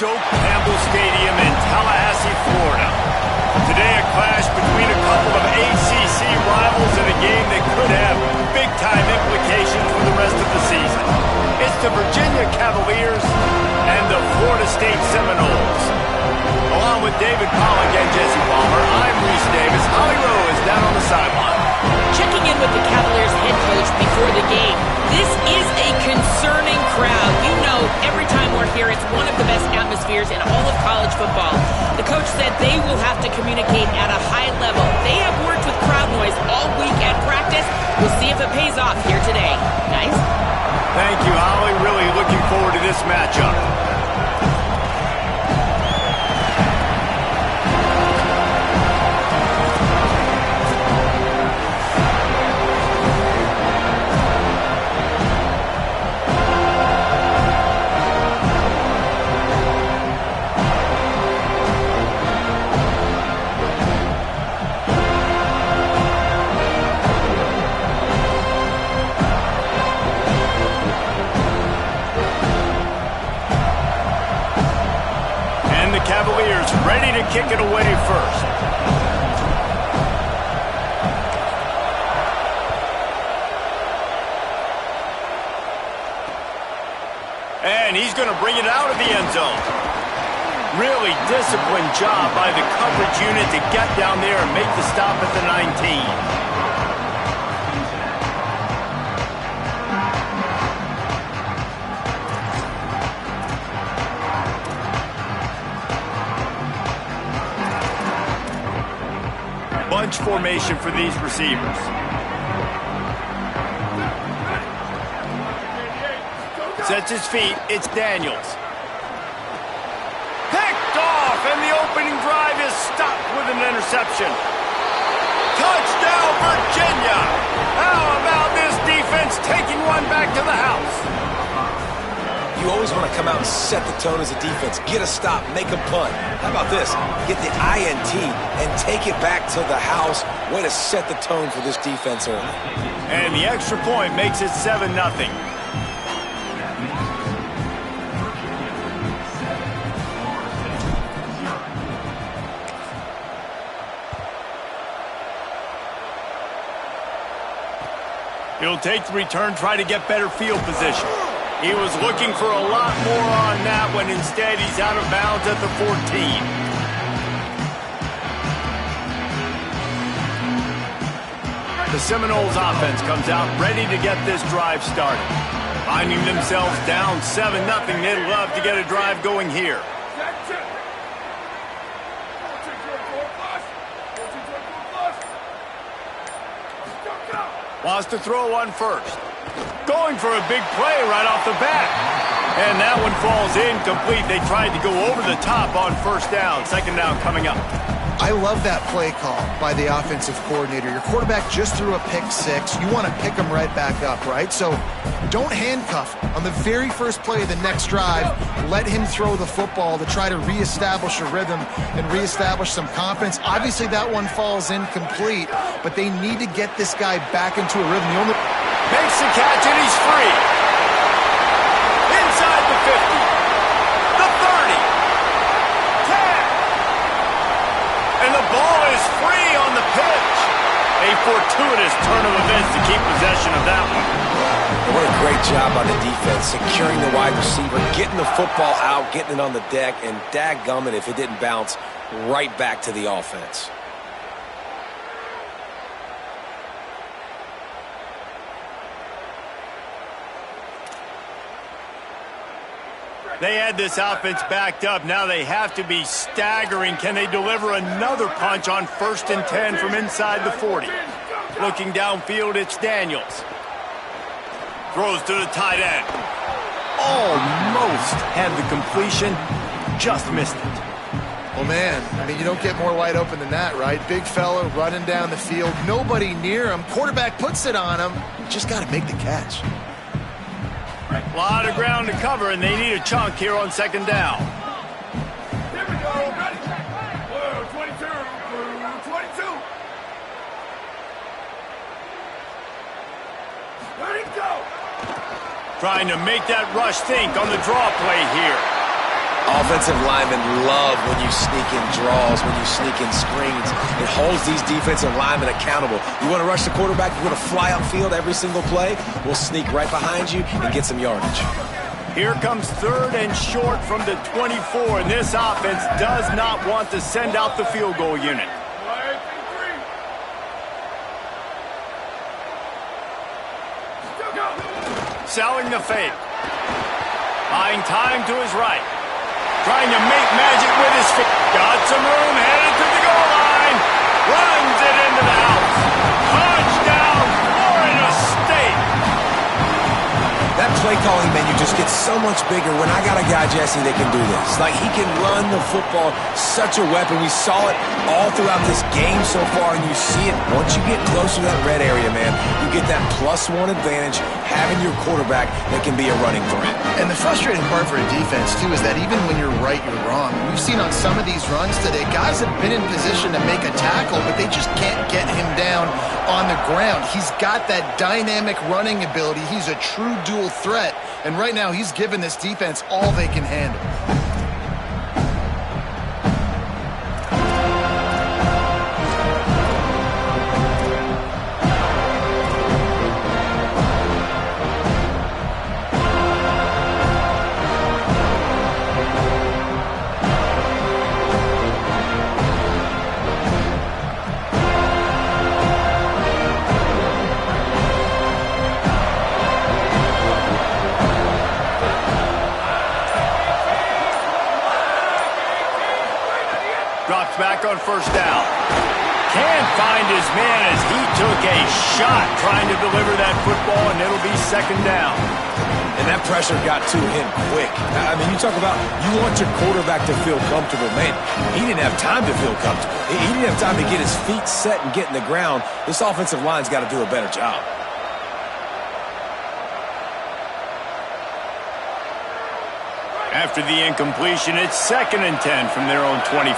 Campbell Stadium in Tallahassee, Florida. Today, a clash between a couple of ACC rivals in a game that could have big-time implications for the rest of the season. It's the Virginia Cavaliers and the Florida State Seminoles. Along with David Pollack and Jesse Palmer, I'm Reese Davis. Holly Rowe is down on the sideline. Checking in with the Cavaliers head coach before the game. This is a concerning crowd. You know, every time we're here, it's one of the best atmospheres in all of college football. The coach said they will have to communicate at a high level. They have worked with crowd noise all week at practice. We'll see if it pays off here today. Nice? Thank you, Holly. Really looking forward to this matchup. Cavaliers ready to kick it away first. And he's going to bring it out of the end zone. Really disciplined job by the coverage unit to get down there and make the stop at the 19. Bunch formation for these receivers. Sets his feet. It's Daniels. Picked off, and the opening drive is stopped with an interception. Touchdown, Virginia! How about this defense taking one back to the house? You always want to come out and set the tone as a defense. Get a stop, make a punt. How about this? Get the INT and take it back to the house. Way to set the tone for this defense early. And the extra point makes it 7-0. He'll take the return, try to get better field position. He was looking for a lot more on that when instead he's out of bounds at the 14. The Seminoles offense comes out ready to get this drive started. Finding themselves down 7-0, they'd love to get a drive going here. Wants to throw one first. Going for a big play right off the bat. And that one falls incomplete. They tried to go over the top on first down. Second down coming up. I love that play call by the offensive coordinator. Your quarterback just threw a pick six. You want to pick him right back up, right? So don't handcuff him. On the very first play of the next drive, let him throw the football to try to reestablish a rhythm and reestablish some confidence. Obviously, that one falls incomplete, but they need to get this guy back into a rhythm. Makes the catch, and he's free. Inside the 50. The 30. 10. And the ball is free on the pitch. A fortuitous turn of events to keep possession of that one. What a great job by the defense, securing the wide receiver, getting the football out, getting it on the deck, and dadgummit if it didn't bounce right back to the offense. They had this offense backed up. Now they have to be staggering. Can they deliver another punch on 1st and 10 from inside the 40? Looking downfield, it's Daniels. Throws to the tight end. Almost had the completion, just missed it. Well, man, I mean, you don't get more wide open than that, right? Big fella running down the field, nobody near him. Quarterback puts it on him. Just got to make the catch. A lot of ground to cover, and they need a chunk here on second down. Here we go. Ready? Whoa, 22. 22. Let it go. Trying to make that rush think on the draw play here. Offensive linemen love when you sneak in draws, when you sneak in screens. It holds these defensive linemen accountable. You want to rush the quarterback, you want to fly upfield every single play, we'll sneak right behind you and get some yardage. Here comes 3rd and short from the 24, and this offense does not want to send out the field goal unit. Selling the fake. Buying time to his right. Trying to make magic with his feet. Got some room, headed to the goal line. Runs it into the house. Touchdown, Florida State. That play calling menu just gets so much bigger when I got a guy, Jesse, that can do this. Like, he can run the football, such a weapon. We saw it all throughout this game so far, and you see it once you get close to that red area, man. You get that +1 advantage having your quarterback that can be a running threat. And the frustrating part for a defense, too, is that even when you're right, you're wrong. We've seen on some of these runs today, guys have been in position to make a tackle, but they just can't get him down on the ground. He's got that dynamic running ability. He's a true dual threat, and right now he's given this defense all they can handle. Drops back on 1st down. Can't find his man as he took a shot trying to deliver that football, and it'll be 2nd down. And that pressure got to him quick. I mean, you talk about you want your quarterback to feel comfortable. Man, he didn't have time to feel comfortable. He didn't have time to get his feet set and get in the ground. This offensive line's got to do a better job. After the incompletion, it's 2nd and 10 from their own 25.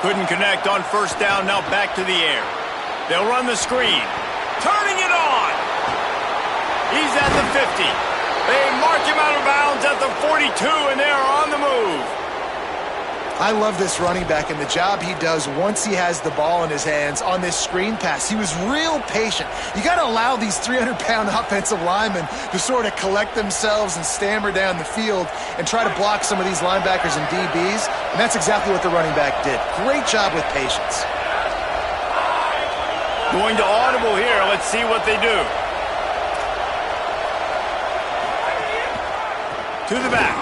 Couldn't connect on 1st down, now back to the air. They'll run the screen. Turning it on. He's at the 50. They mark him out of bounds at the 42, and they're on the move. I love this running back and the job he does once he has the ball in his hands on this screen pass. He was real patient. You got to allow these 300-pound offensive linemen to sort of collect themselves and stammer down the field and try to block some of these linebackers and DBs, and that's exactly what the running back did. Great job with patience. Going to audible here. Let's see what they do. To the back.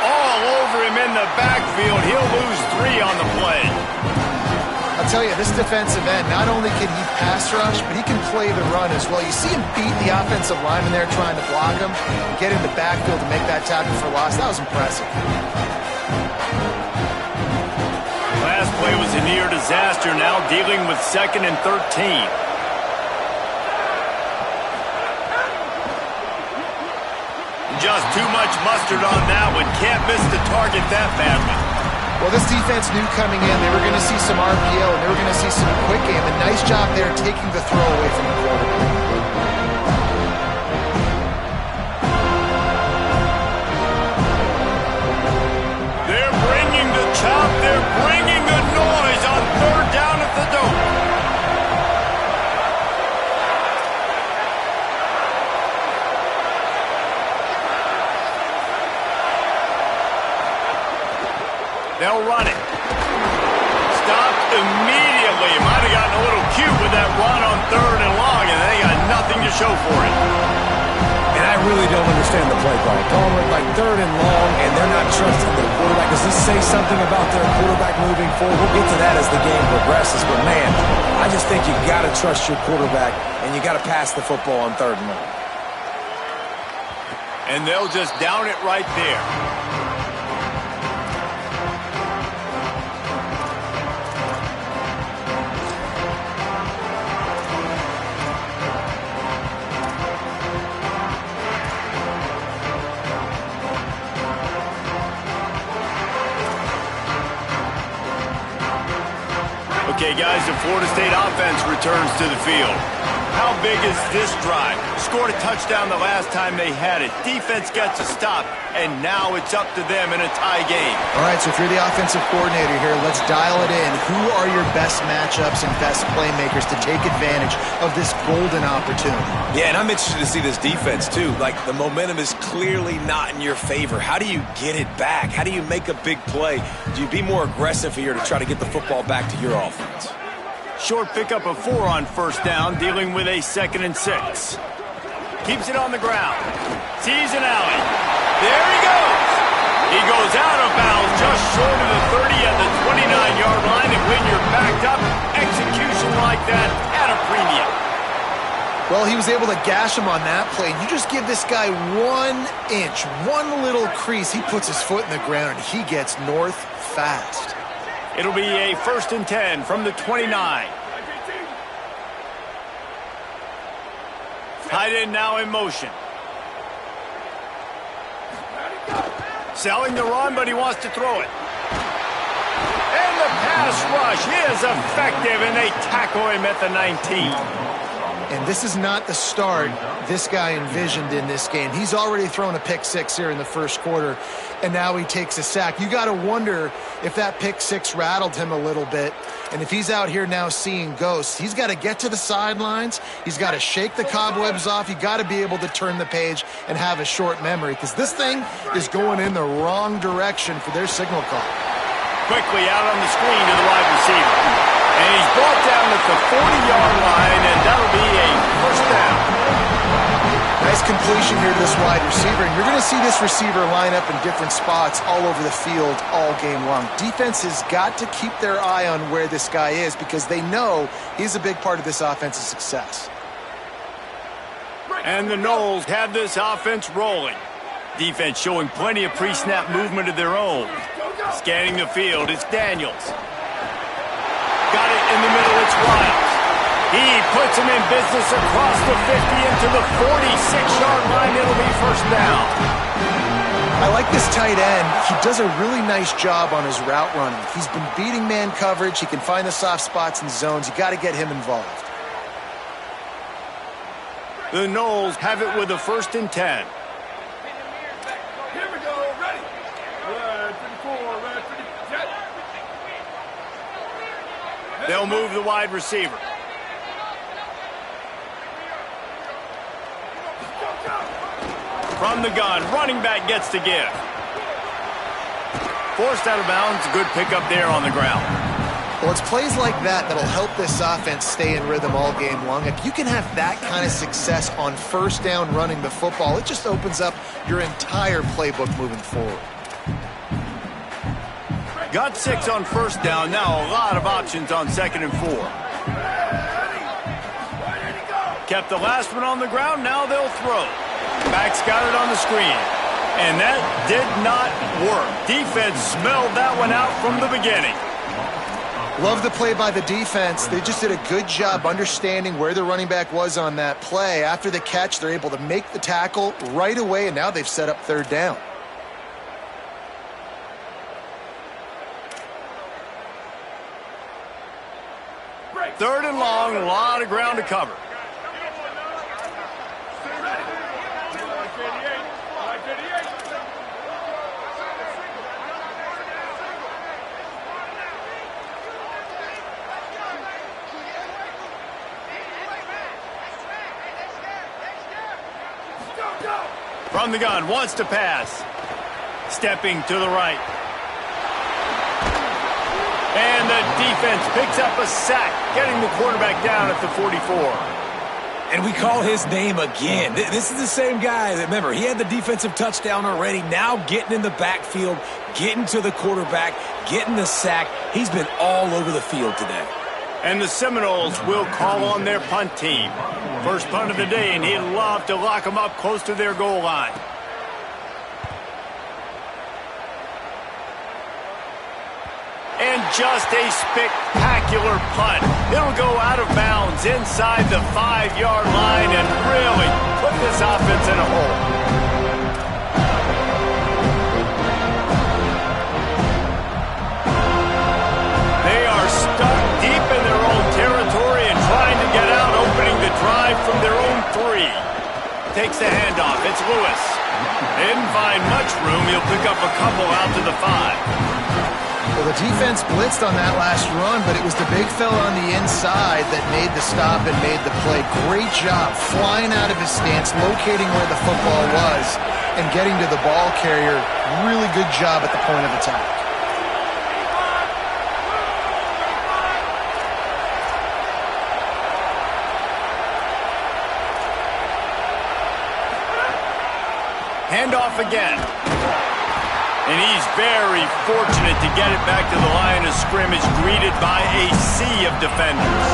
All over him in the backfield. He'll lose 3 on the play. I'll tell you, this defensive end, not only can he pass rush, but he can play the run as well. You see him beat the offensive lineman there trying to block him and get in the backfield to make that tackle for loss. That was impressive. Last play was a near disaster, now dealing with 2nd and 13. Just too much mustard on that one. Can't miss the target that badly. Well, this defense knew coming in they were going to see some RPO and they were going to see some quick game. A nice job there taking the throw away from the quarterback. They're bringing the chop. They're bringing the noise on 3rd down at the dome. They'll run it. Stopped immediately. Might have gotten a little cute with that run on 3rd and long, and they got nothing to show for it. And I really don't understand the play call. Calling it like 3rd and long, and they're not trusting their quarterback. Does this say something about their quarterback moving forward? We'll get to that as the game progresses. But, man, I just think you got to trust your quarterback, and you got to pass the football on 3rd and long. And they'll just down it right there. Okay, guys, the Florida State offense returns to the field. How big is this drive? Scored a touchdown the last time they had it. Defense gets a stop, and now it's up to them in a tie game. All right, so if you're the offensive coordinator here, let's dial it in. Who are your best matchups and best playmakers to take advantage of this golden opportunity? Yeah, and I'm interested to see this defense, too. Like, the momentum is clearly not in your favor. How do you get it back? How do you make a big play? Do you be more aggressive here to try to get the football back to your offense? Short pickup of 4 on first down, dealing with a 2nd and 6. Keeps it on the ground. Sees an alley. There he goes. He goes out of bounds just short of the 30 at the 29-yard line, and when you're backed up, execution like that at a premium. Well, he was able to gash him on that play. You just give this guy 1 inch, one little crease, he puts his foot in the ground, and he gets north fast. It'll be a 1st and 10 from the 29. Tight end now in motion. Selling the run, but he wants to throw it. And the pass rush is effective, and they tackle him at the 19. And this is not the start this guy envisioned in this game. He's already thrown a pick 6 here in the first quarter, and now he takes a sack. You got to wonder if that pick 6 rattled him a little bit. And if he's out here now seeing ghosts, he's got to get to the sidelines. He's got to shake the cobwebs off. You got to be able to turn the page and have a short memory, because this thing is going in the wrong direction for their signal call. Quickly out on the screen to the wide receiver. And he's brought down at the 40-yard line, and that'll be a 1st down. Nice completion here to this wide receiver, and you're going to see this receiver line up in different spots all over the field all game long. Defense has got to keep their eye on where this guy is, because they know he's a big part of this offense's success. And the Noles have this offense rolling. Defense showing plenty of pre-snap movement of their own. Scanning the field, it's Daniels. Got it in the middle, it's Riles. He puts him in business across the 50 into the 46-yard line. It'll be 1st down. I like this tight end. He does a really nice job on his route running. He's been beating man coverage. He can find the soft spots and zones. You got to get him involved. The Noles have it with a 1st and 10. Here we go, ready. Red 54, red 50, jet. They'll move the wide receiver. From the gun, running back gets to give. Forced out of bounds, good pickup there on the ground. Well, it's plays like that that'll help this offense stay in rhythm all game long. If you can have that kind of success on 1st down running the football, it just opens up your entire playbook moving forward. Got 6 on 1st down, now a lot of options on 2nd and 4. Kept the last one on the ground, now they'll throw. Back's got it on the screen. And that did not work. Defense smelled that one out from the beginning. Love the play by the defense. They just did a good job understanding where the running back was on that play. After the catch, they're able to make the tackle right away, and now they've set up 3rd down. Third and long, a lot of ground to cover. From the gun, wants to pass. Stepping to the right. And the defense picks up a sack, getting the quarterback down at the 44. And we call his name again. This is the same guy that, remember, he had the defensive touchdown already. Now getting in the backfield, getting to the quarterback, getting the sack. He's been all over the field today. And the Seminoles will call on their punt team. First punt of the day, and he'd love to lock them up close to their goal line. And just a spectacular punt. It'll go out of bounds inside the 5-yard line and really put this offense in a hole. They are stuck deep in their own territory and trying to get out, opening the drive takes the handoff. It's Lewis. They didn't find much room. He'll pick up a couple out to the 5. Well, the defense blitzed on that last run, but it was the big fella on the inside that made the stop and made the play. Great job flying out of his stance, locating where the football was, and getting to the ball carrier. Really good job at the point of attack. Handoff again. And he's very fortunate to get it back to the line of scrimmage, greeted by a sea of defenders.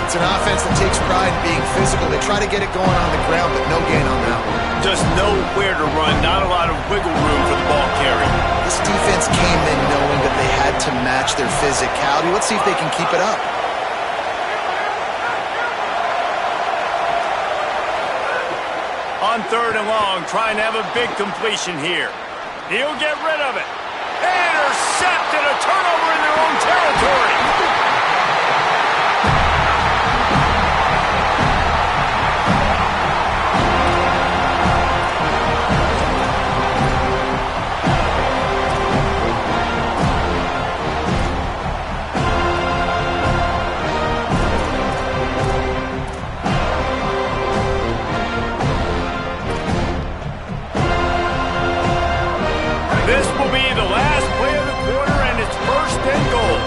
It's an offense that takes pride in being physical. They try to get it going on the ground, but no gain on that one. Just nowhere to run, not a lot of wiggle room for the ball carrier. This defense came in knowing that they had to match their physicality. Let's see if they can keep it up. On 3rd and long, trying to have a big completion here. He'll get rid of it. Intercepted, a turnover in their own territory. This will be the last play of the quarter, and it's 1st and goal.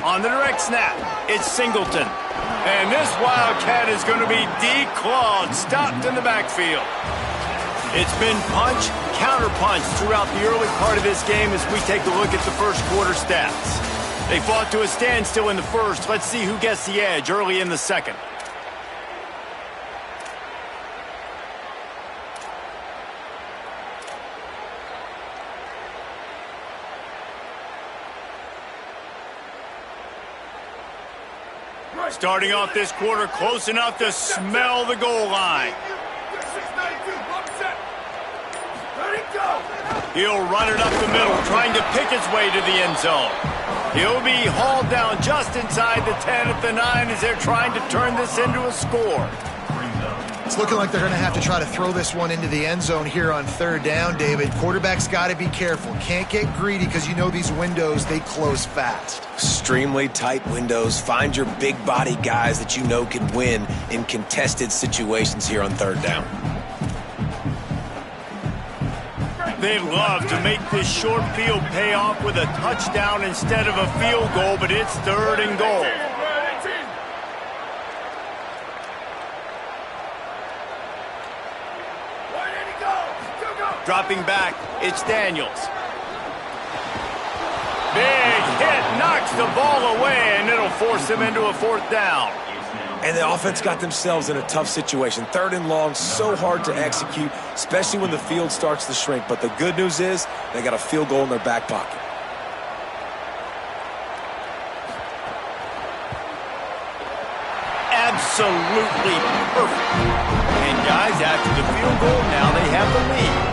On the direct snap, it's Singleton. And this Wildcat is going to be declawed, stopped in the backfield. It's been punch, counter-punch throughout the early part of this game as we take a look at the first quarter stats. They fought to a standstill in the first. Let's see who gets the edge early in the second. Starting off this quarter close enough to smell the goal line. He'll run it up the middle, trying to pick his way to the end zone. He'll be hauled down just inside the 10 at the 9 as they're trying to turn this into a score. It's looking like they're going to have to try to throw this one into the end zone here on 3rd down, David. Quarterback's got to be careful. Can't get greedy because you know these windows, they close fast. Extremely tight windows. Find your big body guys that you know can win in contested situations here on 3rd down. They'd love to make this short field pay off with a touchdown instead of a field goal, but it's 3rd and goal. Dropping back, it's Daniels. Big hit, knocks the ball away, and it'll force them into a 4th down. And the offense got themselves in a tough situation. 3rd and long, so hard to execute, especially when the field starts to shrink. But the good news is they got a field goal in their back pocket. Absolutely perfect. And guys, after the field goal, now they have the lead.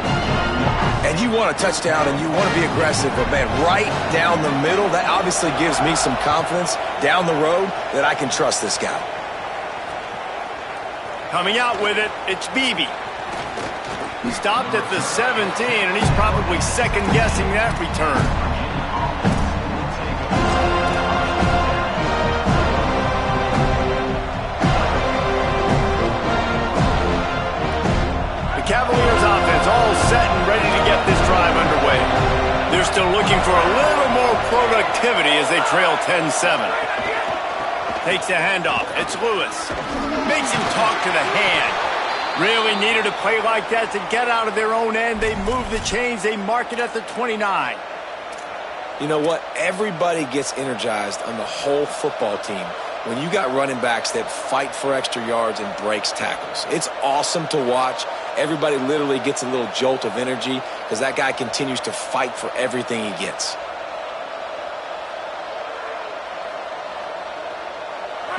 And you want a touchdown and you want to be aggressive, but man, right down the middle, that obviously gives me some confidence down the road that I can trust this guy. Coming out with it, it's Beebe. He stopped at the 17, and he's probably second-guessing that return. The Cavaliers offense all set and ready to get this drive underway. They're still looking for a little more productivity as they trail 10-7. Takes the handoff. It's Lewis. Makes him talk to the hand. Really needed a play like that to get out of their own end. They move the chains. They mark it at the 29. You know what? Everybody gets energized on the whole football team when you got running backs that fight for extra yards and breaks tackles. It's awesome to watch. Everybody literally gets a little jolt of energy because that guy continues to fight for everything he gets.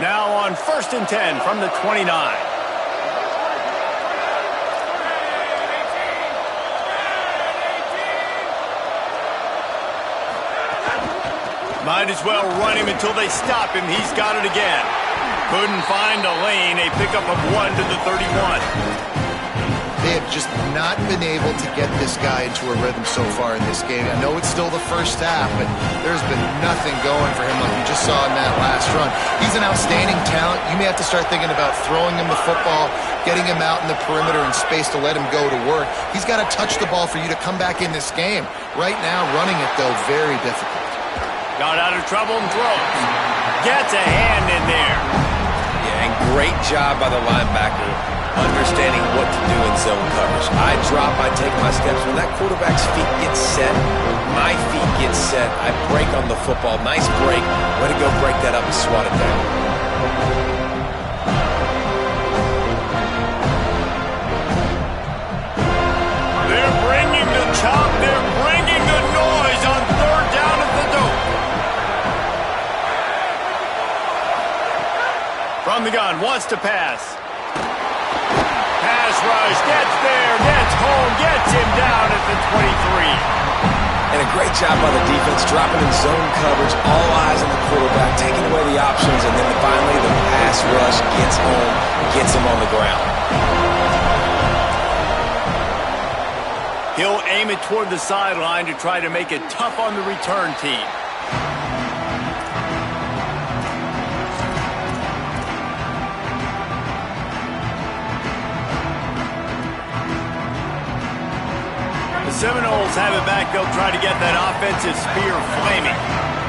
Now on 1st and 10 from the 29. Might as well run him until they stop him. He's got it again. Couldn't find a lane. A pickup of 1 to the 31. They have just not been able to get this guy into a rhythm so far in this game. I know it's still the first half, but there's been nothing going for him like you just saw in that last run. He's an outstanding talent. You may have to start thinking about throwing him the football, getting him out in the perimeter and space to let him go to work. He's got to touch the ball for you to come back in this game. Right now, running it, though, very difficult. Got out of trouble and throws. Gets a hand in there. Yeah, and great job by the linebacker understanding what to do in zone coverage. I drop, I take my steps. When that quarterback's feet get set, my feet get set. I break on the football. Nice break. Way to go break that up and swat it down. They're bringing the chop. They're bringing the noise on 3rd down at the dope. From the gun, wants to pass. Pass rush, gets there, gets home, gets him down at the 23. And a great job by the defense, dropping in zone coverage, all eyes on the quarterback, taking away the options, and then finally the pass rush gets home, gets him on the ground. He'll aim it toward the sideline to try to make it tough on the return team. The Seminoles have it back. They'll try to get that offensive spear flaming.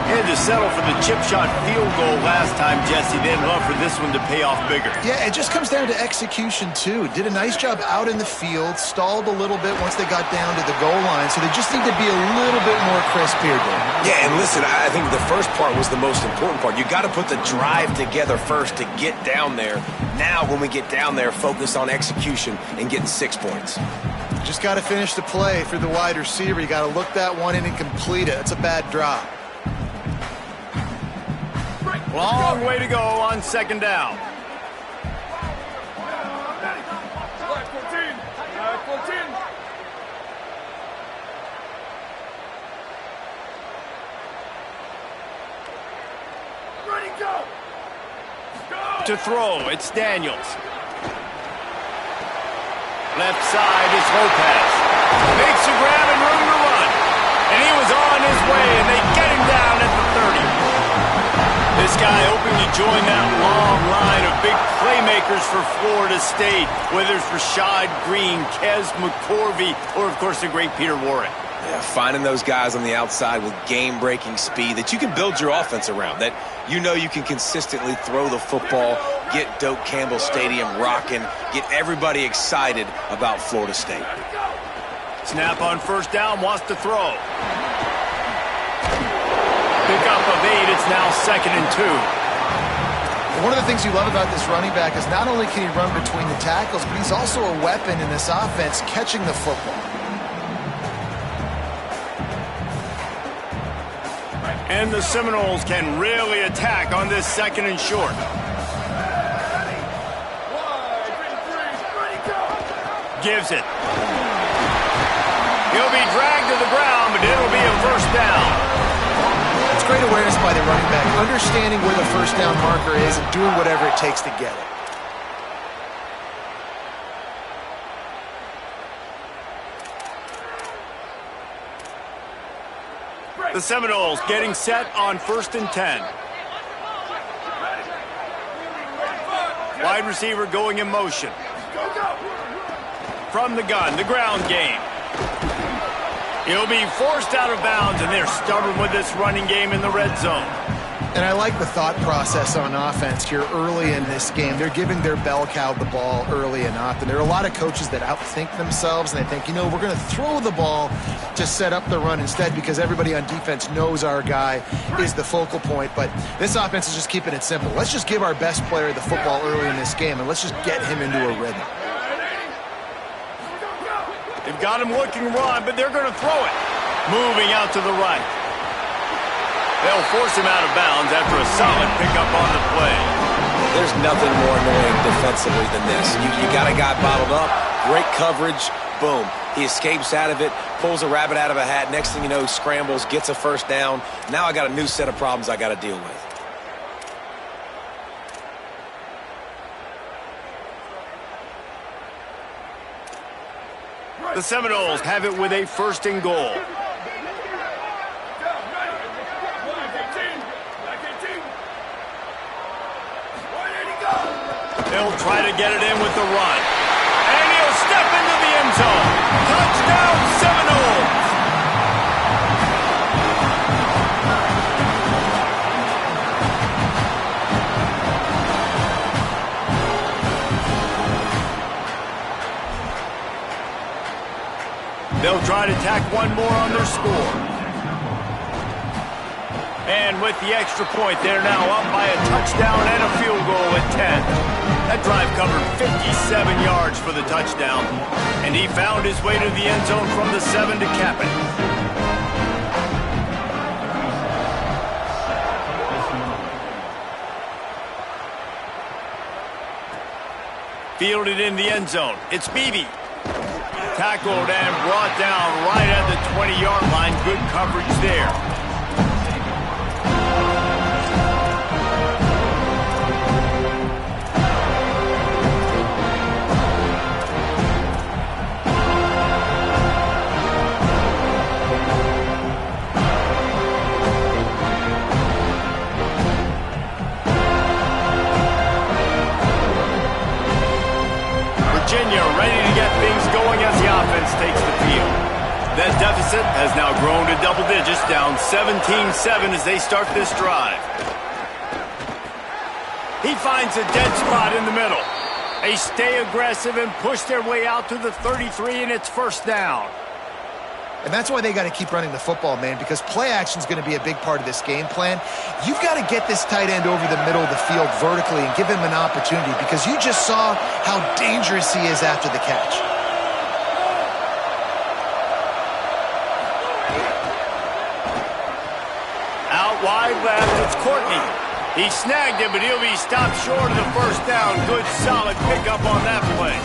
Had to settle for the chip shot field goal last time, Jesse. They'd love for this one to pay off bigger. Yeah, it just comes down to execution, too. Did a nice job out in the field, stalled a little bit once they got down to the goal line, so they just need to be a little bit more crisp here, Dave. Yeah, and listen, I think the first part was the most important part. You got to put the drive together first to get down there. Now, when we get down there, focus on execution and getting 6 points. Just got to finish the play through the wide receiver. You got to look that one in and complete it. It's a bad drop. Long way to go on 2nd down. To throw, it's Daniels. Left side is Lopez. Makes a grab and room to run. And he was on his way, and they get him down at the 30. This guy hoping to join that long line of big playmakers for Florida State, whether it's Rashad Green, Kez McCorvey, or, of course, the great Peter Warren. Yeah, finding those guys on the outside with game-breaking speed that you can build your offense around, that you know you can consistently throw the football, get Doak Campbell Stadium rocking, get everybody excited about Florida State. Snap on 1st down, wants to throw. Pickup of 8, it's now 2nd and 2. One of the things you love about this running back is not only can he run between the tackles, but he's also a weapon in this offense catching the football. And the Seminoles can really attack on this 2nd and short. Gives it. He'll be dragged to the ground, but it'll be a 1st down. It's great awareness by the running back, understanding where the 1st down marker is and doing whatever it takes to get it. The Seminoles getting set on 1st and 10. Wide receiver going in motion. From the gun, the ground game. He'll be forced out of bounds, and they're stubborn with this running game in the red zone. And I like the thought process on offense here early in this game. They're giving their bell cow the ball early and often. There are a lot of coaches that outthink themselves, and they think, you know, we're going to throw the ball to set up the run instead because everybody on defense knows our guy is the focal point. But this offense is just keeping it simple. Let's just give our best player the football early in this game, and let's just get him into a rhythm. They've got him looking run, but they're going to throw it. Moving out to the right. They'll force him out of bounds after a solid pickup on the play. There's nothing more annoying defensively than this. You got a guy bottled up, great coverage, boom. He escapes out of it, pulls a rabbit out of a hat. Next thing you know, he scrambles, gets a first down. Now I got a new set of problems I got to deal with. The Seminoles have it with a first and goal. They'll try to get it in with the run. And he'll step into the end zone. Touchdown, Seminoles! They'll try to tack one more on their score. And with the extra point, they're now up by a touchdown and a field goal at 10. That drive covered 57 yards for the touchdown, and he found his way to the end zone from the 7 to cap it. Fielded in the end zone. It's Beebe. Tackled and brought down right at the 20-yard line. Good coverage there. Virginia ready to get things going as the offense takes the field. That deficit has now grown to double digits, down 17-7 as they start this drive. He finds a dead spot in the middle. They stay aggressive and push their way out to the 33, and it's first down. And that's why they got to keep running the football, man, because play action is going to be a big part of this game plan. You've got to get this tight end over the middle of the field vertically and give him an opportunity, because you just saw how dangerous he is after the catch. Out wide left, it's Courtney. He snagged it, but he'll be stopped short of the first down. Good, solid pickup on that play.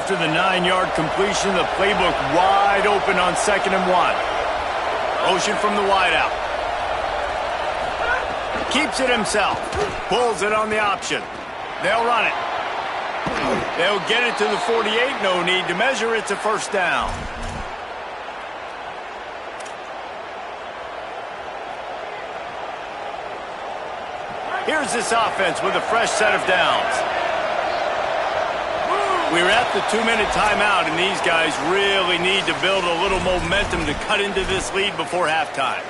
After the 9-yard completion, the playbook wide open on 2nd and 1. Motion from the wideout. Keeps it himself. Pulls it on the option. They'll run it. They'll get it to the 48. No need to measure. It's a first down. Here's this offense with a fresh set of downs. We're at the 2-minute timeout, and these guys really need to build a little momentum to cut into this lead before halftime.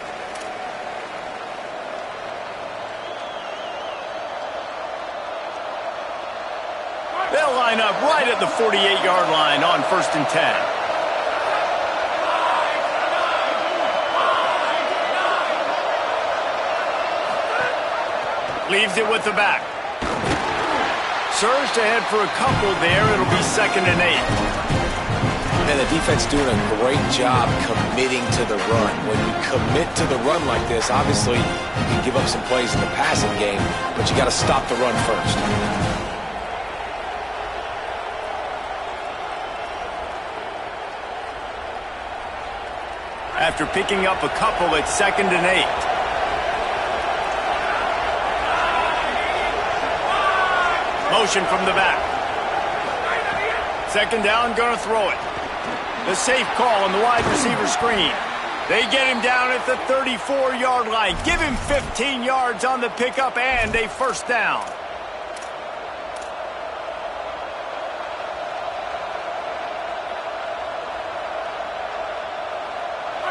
They'll line up right at the 48-yard line on 1st and 10. Leaves it with the back. Surged ahead for a couple there. It'll be 2nd and 8. And the defense doing a great job committing to the run. When you commit to the run like this, obviously you can give up some plays in the passing game, but you got to stop the run first. After picking up a couple, it's 2nd and 8. Motion from the back. 2nd down, gonna throw it. The safe call on the wide receiver screen. They get him down at the 34-yard line. Give him 15 yards on the pickup and a first down.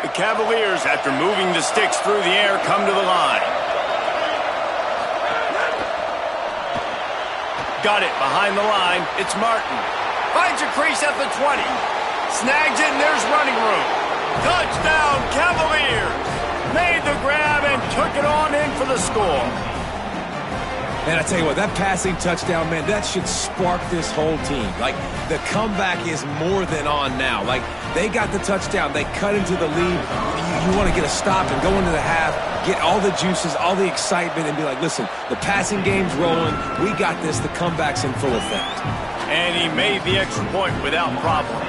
The Cavaliers, after moving the sticks through the air, come to the line. Got it behind the line. It's Martin. Finds a crease at the 20. Snags it, and there's running room. Touchdown, Cavaliers. Made the grab and took it on in for the score. And I tell you what, that passing touchdown, man, that should spark this whole team. Like, the comeback is more than on now. Like, they got the touchdown. They cut into the lead. You want to get a stop and go into the half, get all the juices, all the excitement, and be like, listen, the passing game's rolling. We got this. The comeback's in full effect. And he made the extra point without problem.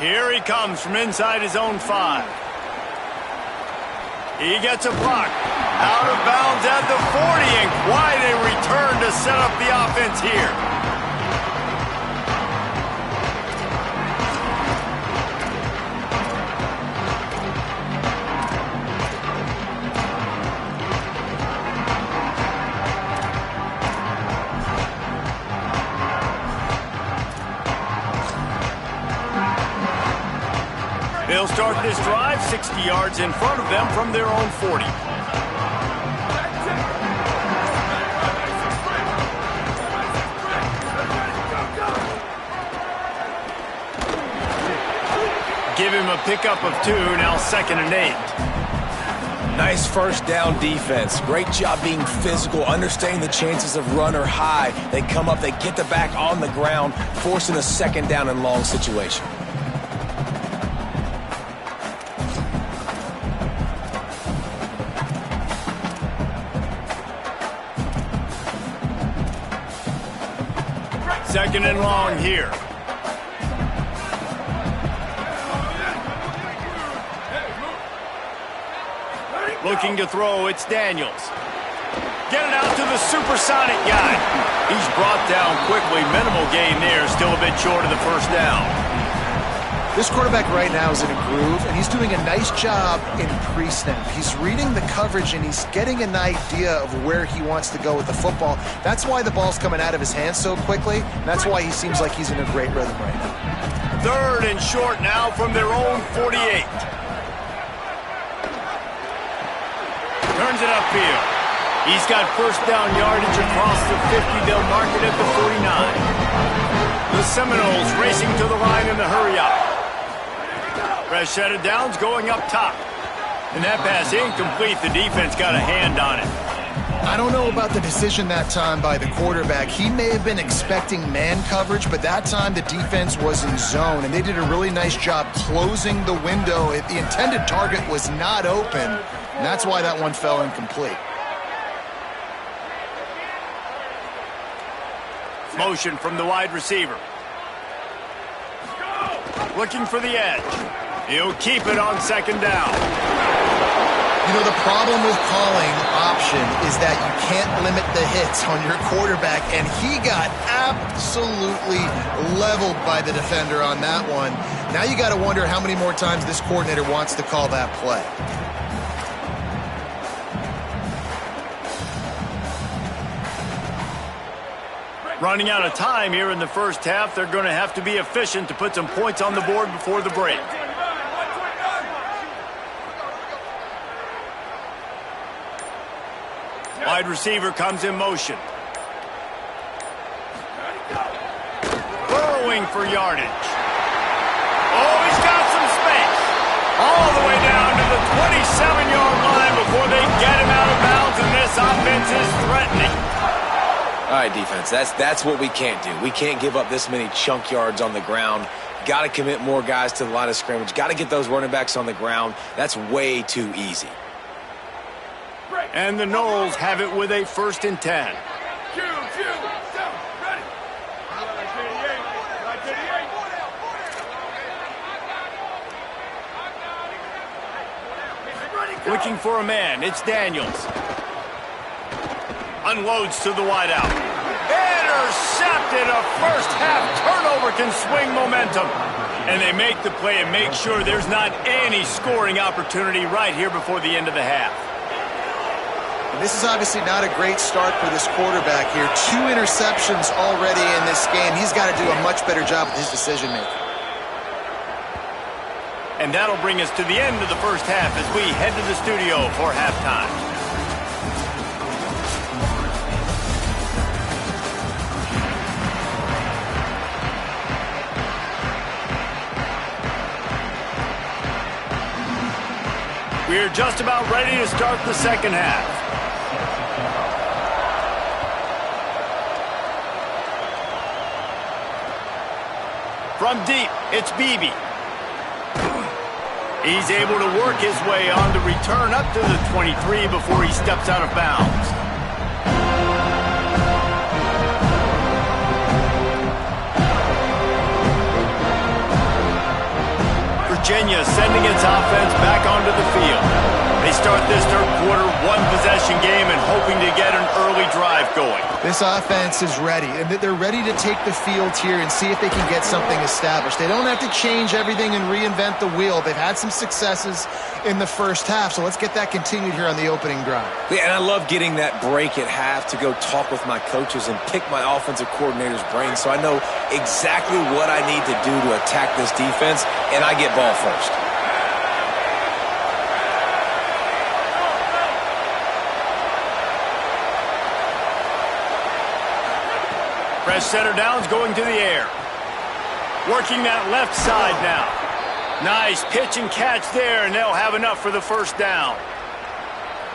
Here he comes from inside his own 5. He gets a block. Out of bounds at the 40, and quite a return to set up the offense here. They'll start this drive 60 yards in front of them from their own 40. Give him a pickup of 2, now 2nd and 8. Nice first down defense. Great job being physical, understanding the chances of run or high. They come up, they get the back on the ground, forcing a 2nd down and long situation. Second and long here. Looking to throw, it's Daniels. Get it out to the supersonic guy. He's brought down quickly. Minimal gain there, still a bit short of the first down. This quarterback right now is in a groove, and he's doing a nice job in pre-snap. He's reading the coverage, and he's getting an idea of where he wants to go with the football. That's why the ball's coming out of his hands so quickly, and that's why he seems like he's in a great rhythm right now. 3rd and short now from their own 48. Turns it upfield. He's got first down yardage across the 50. They'll mark it at the 49. The Seminoles racing to the line in the hurry-up. Fresh set of downs going up top. And that pass incomplete. The defense got a hand on it. I don't know about the decision that time by the quarterback. He may have been expecting man coverage, but that time the defense was in zone, and they did a really nice job closing the window. The intended target was not open, and that's why that one fell incomplete. Motion from the wide receiver. Looking for the edge. He'll keep it on 2nd down. You know, the problem with calling option is that you can't limit the hits on your quarterback, and he got absolutely leveled by the defender on that one. Now you got to wonder how many more times this coordinator wants to call that play. Running out of time here in the first half. They're going to have to be efficient to put some points on the board before the break. Wide receiver comes in motion. Burrowing for yardage. Oh, he's got some space. All the way down to the 27-yard line before they get him out of bounds, and this offense is threatening. All right, defense, that's what we can't do. We can't give up this many chunk yards on the ground. Got to commit more guys to the line of scrimmage. Got to get those running backs on the ground. That's way too easy. And the Noles have it with a 1st and 10. Looking for a man, it's Daniels. Unloads to the wideout. Intercepted. A first half turnover can swing momentum. And they make the play and make sure there's not any scoring opportunity right here before the end of the half. And this is obviously not a great start for this quarterback here. 2 interceptions already in this game. He's got to do a much better job with his decision-making. And that'll bring us to the end of the first half as we head to the studio for halftime. We are just about ready to start the second half. From deep, it's Beebe. He's able to work his way on the return up to the 23 before he steps out of bounds. Virginia sending its offense back onto the field. They start this third quarter one-possession game and hoping to get an early drive going. This offense is ready, and they're ready to take the field here and see if they can get something established. They don't have to change everything and reinvent the wheel. They've had some successes in the first half, so let's get that continued here on the opening drive. Yeah, and I love getting that break at half to go talk with my coaches and pick my offensive coordinator's brain so I know exactly what I need to do to attack this defense, and I get ball first. Fresh center downs going to the air. Working that left side now. Nice pitch and catch there, and they'll have enough for the first down.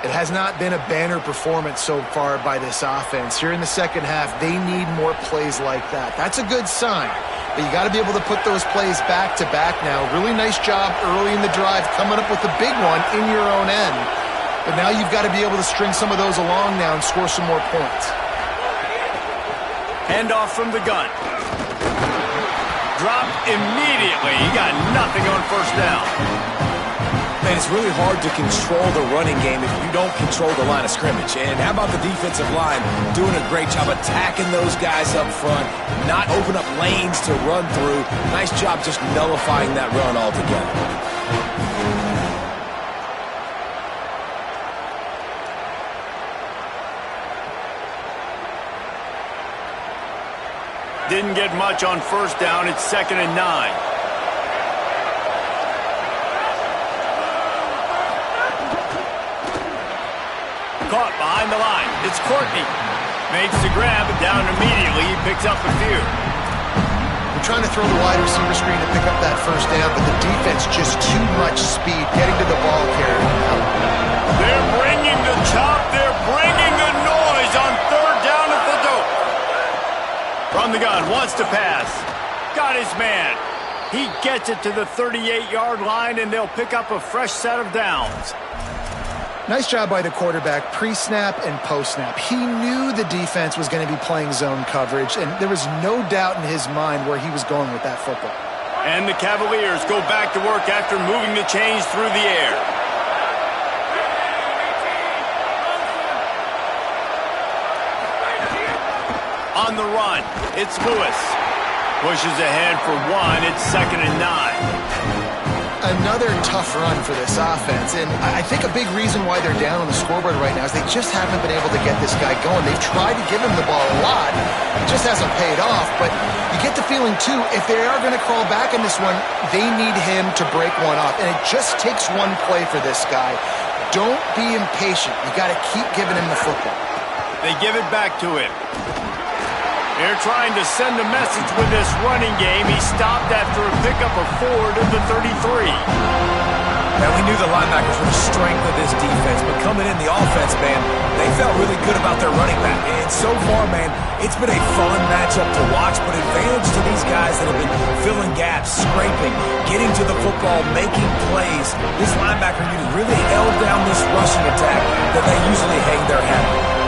It has not been a banner performance so far by this offense. Here in the second half, they need more plays like that. That's a good sign, but you got to be able to put those plays back to back now. Really nice job early in the drive coming up with a big one in your own end. But now you've got to be able to string some of those along now and score some more points. Handoff from the gun. Dropped immediately. He got nothing on first down. Man, it's really hard to control the running game if you don't control the line of scrimmage. And how about the defensive line doing a great job attacking those guys up front, not open up lanes to run through. Nice job just nullifying that run altogether. Didn't get much on first down. It's 2nd and 9. Caught behind the line. It's Courtney. Makes the grab, and down immediately. He picks up a few. We're trying to throw the wide receiver screen to pick up that first down, but the defense just too much speed getting to the ball carrier. They're bringing the chop. They're bringing the noise on third down at the dope. From the gun, wants to pass. Got his man. He gets it to the 38-yard line, and they'll pick up a fresh set of downs. Nice job by the quarterback, pre-snap and post-snap. He knew the defense was going to be playing zone coverage, and there was no doubt in his mind where he was going with that football. And the Cavaliers go back to work after moving the chains through the air. On the run, it's Lewis. Pushes ahead for one. It's 2nd and 9. Another tough run for this offense, and I think a big reason why they're down on the scoreboard right now is they just haven't been able to get this guy going. They've tried to give him the ball a lot. It just hasn't paid off, but you get the feeling, too, if they are going to crawl back in this one, they need him to break one off, and it just takes one play for this guy. Don't be impatient. You got to keep giving him the football. They give it back to him. They're trying to send a message with this running game. He stopped after a pickup of 4 to the 33. Now, we knew the linebackers were the strength of this defense, but coming in the offense, man, they felt really good about their running back. And so far, man, it's been a fun matchup to watch, but advantage to these guys that have been filling gaps, scraping, getting to the football, making plays. This linebacker unit really held down this rushing attack that they usually hang their hat on.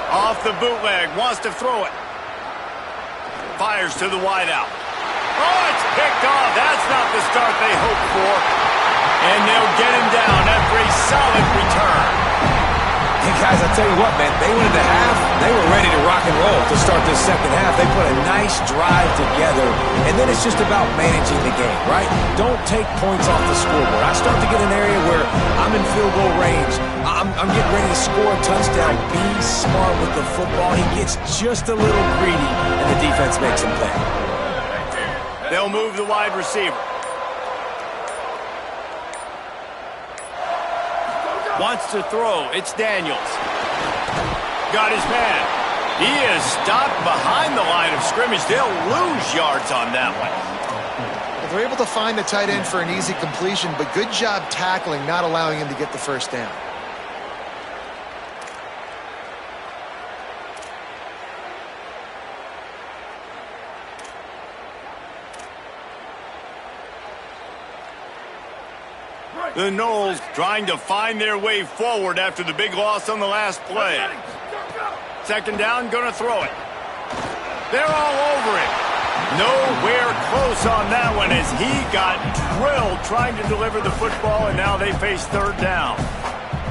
Off the bootleg, wants to throw it. Fires to the wideout. Oh, it's picked off. That's not the start they hoped for. And they'll get him down after a solid return. Hey, guys, I'll tell you what, man, they went into half. They were ready to rock and roll to start this second half. They put a nice drive together, and then it's just about managing the game, right? Don't take points off the scoreboard. I start to get an area where I'm in field goal range. I'm getting ready to score a touchdown. Be smart with the football. He gets just a little greedy, and the defense makes him pay. They'll move the wide receiver. Wants to throw. It's Daniels. Got his man. He is stopped behind the line of scrimmage. scrimmage. They'll lose yards on that one. They're able to find the tight end for an easy completion, but good job tackling, not allowing him to get the first down. The Knowles trying to find their way forward after the big loss on the last play. Second down, going to throw it. They're all over it. Nowhere close on that one as he got drilled trying to deliver the football, and now they face third down.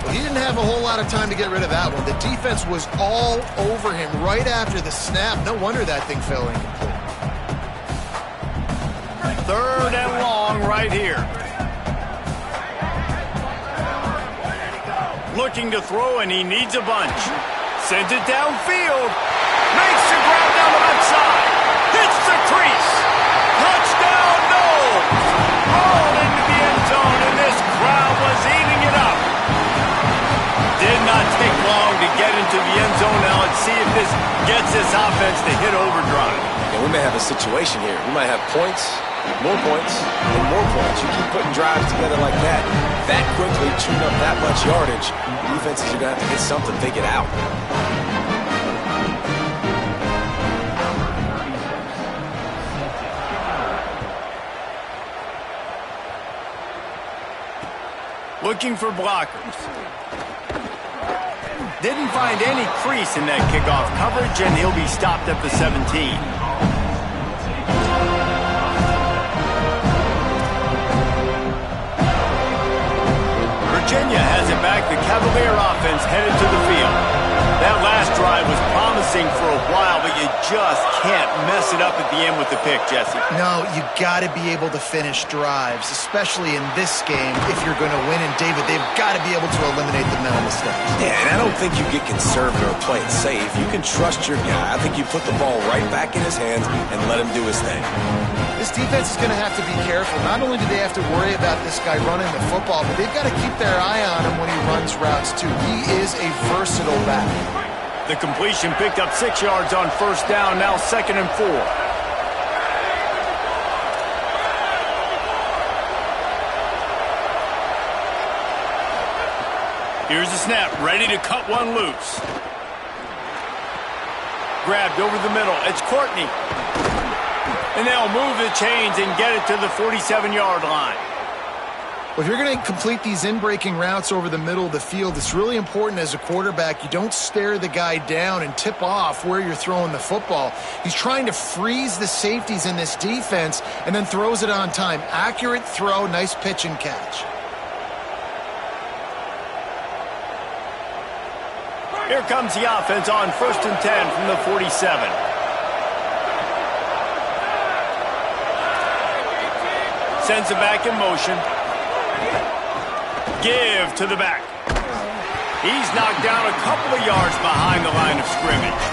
Well, he didn't have a whole lot of time to get rid of that one. The defense was all over him right after the snap. No wonder that thing fell incomplete. Third and long right here. Looking to throw, and he needs a bunch. Sends it downfield. Makes the grab down the left side. Hits the crease. Touchdown, Knowles. Rolled into the end zone, and this crowd was eating it up. Did not take long to get into the end zone. Now let's see if this gets this offense to hit overdrive. And we may have a situation here. We might have points, more points, and more points. You keep putting drives together like that quickly, chewing up that much yardage, defenses are going to have to get something, think it out. Looking for blockers. Didn't find any crease in that kickoff coverage, and he'll be stopped at the 17. Virginia has it back. The Cavalier offense headed to the field. That last drive was promising for a while, but you just can't mess it up at the end with the pick, Jesse. No, you got to be able to finish drives, especially in this game if you're going to win. And, David, they've got to be able to eliminate the mental mistakes. Yeah, and I don't think you get conservative or play it safe. You can trust your guy. I think you put the ball right back in his hands and let him do his thing. This defense is going to have to be careful. Not only do they have to worry about this guy running the football, but they've got to keep their eye on him when he runs routes, too. He is a versatile back. The completion picked up 6 yards on first down, now 2nd and 4. Here's the snap, ready to cut one loose. Grabbed over the middle, it's Courtney. And they'll move the chains and get it to the 47-yard line. Well, if you're going to complete these in-breaking routes over the middle of the field, it's really important as a quarterback you don't stare the guy down and tip off where you're throwing the football. He's trying to freeze the safeties in this defense and then throws it on time. Accurate throw, nice pitch and catch. Here comes the offense on 1st and 10 from the 47. Sends it back in motion. Give to the back. He's knocked down a couple of yards behind the line of scrimmage.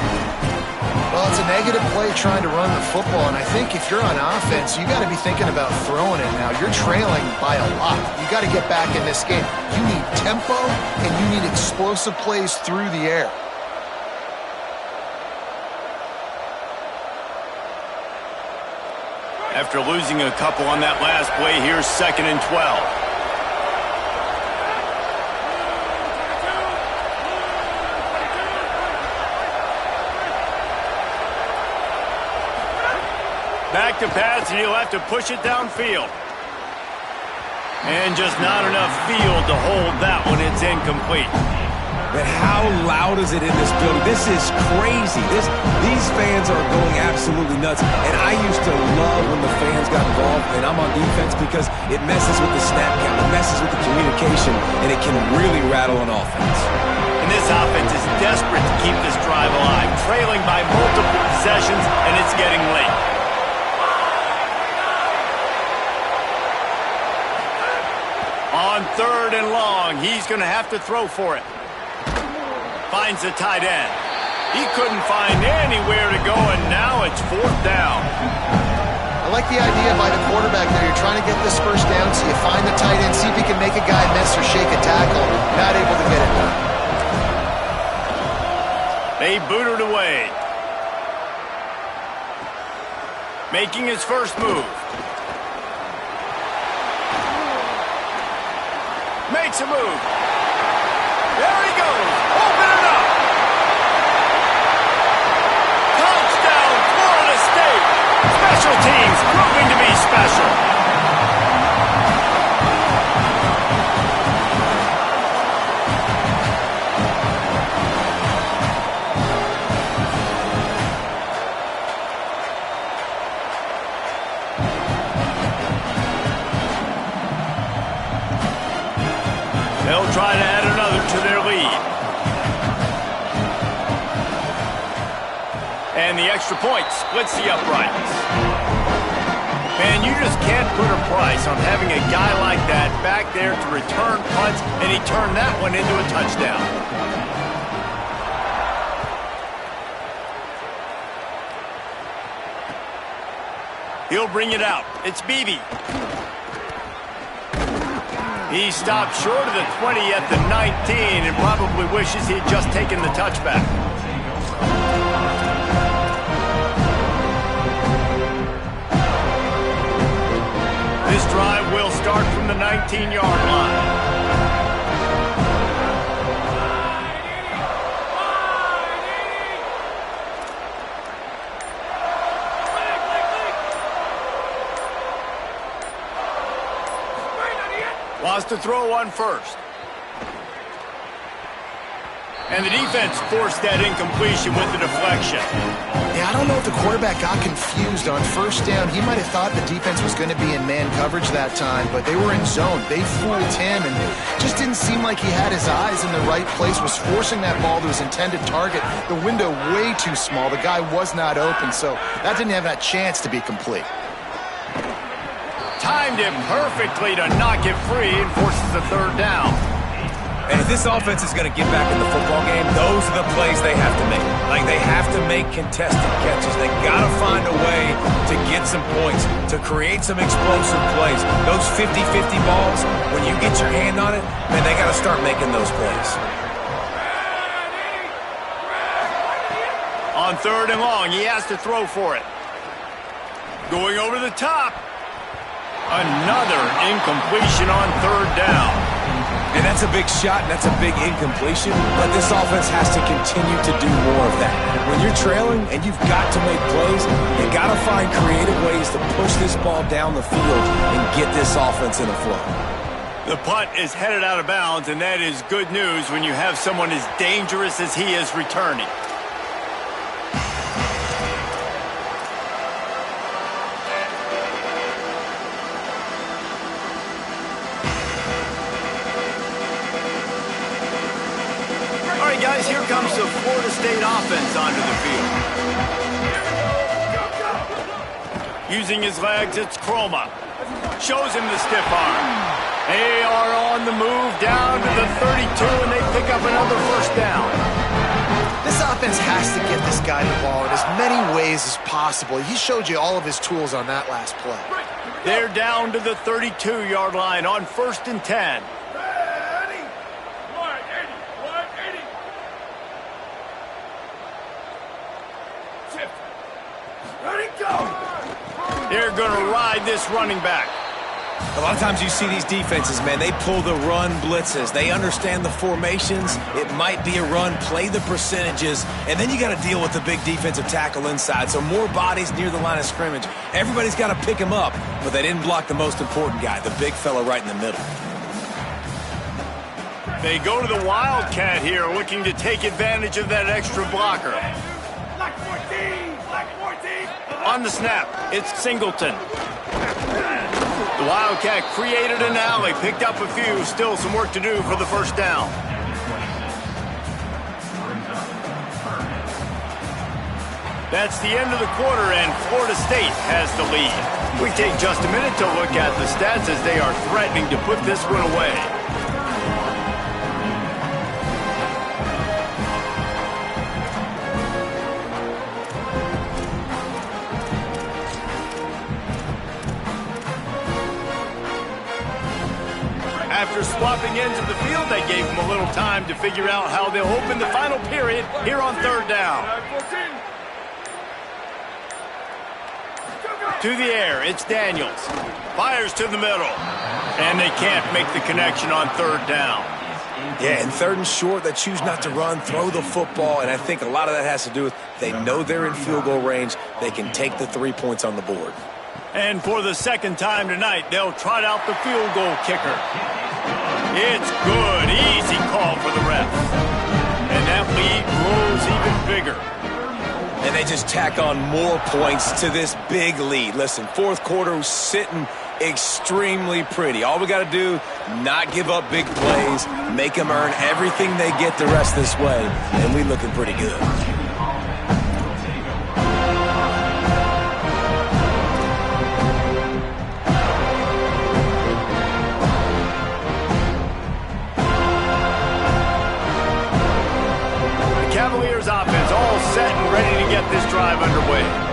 Well, it's a negative play trying to run the football, and I think if you're on offense, you got to be thinking about throwing it now. You're trailing by a lot. You got to get back in this game. You need tempo, and you need explosive plays through the air. After losing a couple on that last play, here's 2nd and 12. Back to pass, and he'll have to push it downfield. And just not enough field to hold that one. It's incomplete. But how loud is it in this building? This is crazy. These fans are going absolutely nuts. And I used to love when the fans got involved, and I'm on defense because it messes with the snap count, it messes with the communication, and it can really rattle an offense. And this offense is desperate to keep this drive alive, trailing by multiple possessions, and it's getting late. On 3rd and long, he's going to have to throw for it. Finds the tight end. He couldn't find anywhere to go, and now it's 4th down. I like the idea by the quarterback there. You're trying to get this first down, so you find the tight end, see if he can make a guy miss or shake a tackle. Not able to get it done. They boot it away. Making his first move. Makes a move. There he goes. Open it up. Touchdown, Florida State. Special teams proving to be special. They'll try to add another to their lead. And the extra point splits the uprights. Man, you just can't put a price on having a guy like that back there to return punts, and he turned that one into a touchdown. He'll bring it out. It's Beebe. He stopped short of the 20 at the 19 and probably wishes he'd just taken the touchback. This drive will start from the 19-yard line. Wants to throw on first. And the defense forced that incompletion with the deflection. Yeah, I don't know if the quarterback got confused on first down. He might have thought the defense was going to be in man coverage that time, but they were in zone. They fooled him and just didn't seem like he had his eyes in the right place, was forcing that ball to his intended target. The window way too small. The guy was not open, so that didn't have that chance to be complete. Timed him perfectly to knock it free and forces the third down. And if this offense is going to get back in the football game, those are the plays they have to make. Like, they have to make contested catches. They got to find a way to get some points, to create some explosive plays. Those 50-50 balls, when you get your hand on it, man, they got to start making those plays. On third and long, he has to throw for it. Going over the top. Another incompletion on third down. And that's a big shot, and that's a big incompletion, but this offense has to continue to do more of that. When you're trailing and you've got to make plays, you got to find creative ways to push this ball down the field and get this offense in a flow. The punt is headed out of bounds, and that is good news when you have someone as dangerous as he is returning. Guys, here comes the Florida State offense onto the field. Using his legs, it's Chroma. Shows him the stiff arm. They are on the move down to the 32, and they pick up another first down. This offense has to get this guy the ball in as many ways as possible. He showed you all of his tools on that last play. They're down to the 32-yard line on 1st and 10. They're going to ride this running back. A lot of times you see these defenses, man, they pull the run blitzes. They understand the formations. It might be a run, play the percentages, and then you got to deal with the big defensive tackle inside. So more bodies near the line of scrimmage. Everybody's got to pick him up, but they didn't block the most important guy, the big fella right in the middle. They go to the Wildcat here, looking to take advantage of that extra blocker. Black 14! Black 14! On the snap, it's Singleton. The Wildcat created an alley, picked up a few, still some work to do for the first down. That's the end of the quarter, and Florida State has the lead. We take just a minute to look at the stats as they are threatening to put this one away. After swapping into the field, they gave them a little time to figure out how they'll open the final period here on third down. To the air, it's Daniels. Fires to the middle. And they can't make the connection on third down. Yeah, and third and short, they choose not to run, throw the football, and I think a lot of that has to do with they know they're in field goal range. They can take the 3 points on the board. And for the second time tonight, they'll trot out the field goal kicker. It's good. Easy call for the refs. And that lead grows even bigger. And they just tack on more points to this big lead. Listen, fourth quarter was sitting extremely pretty. All we got to do, not give up big plays, make them earn everything they get the rest this way, and we looking pretty good. Cavaliers offense all set and ready to get this drive underway.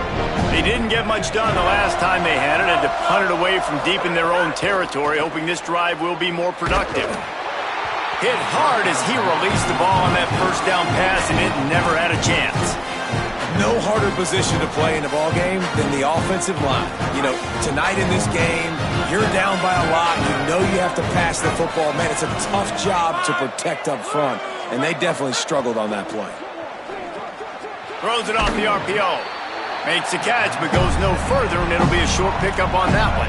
They didn't get much done the last time they had it, and to punt it away from deep in their own territory, hoping this drive will be more productive. Hit hard as he released the ball on that first down pass, and it never had a chance. No harder position to play in a ball game than the offensive line. You know, tonight in this game, you're down by a lot. You know you have to pass the football. Man, it's a tough job to protect up front, and they definitely struggled on that play. Throws it off the RPO. Makes a catch, but goes no further, and it'll be a short pickup on that one.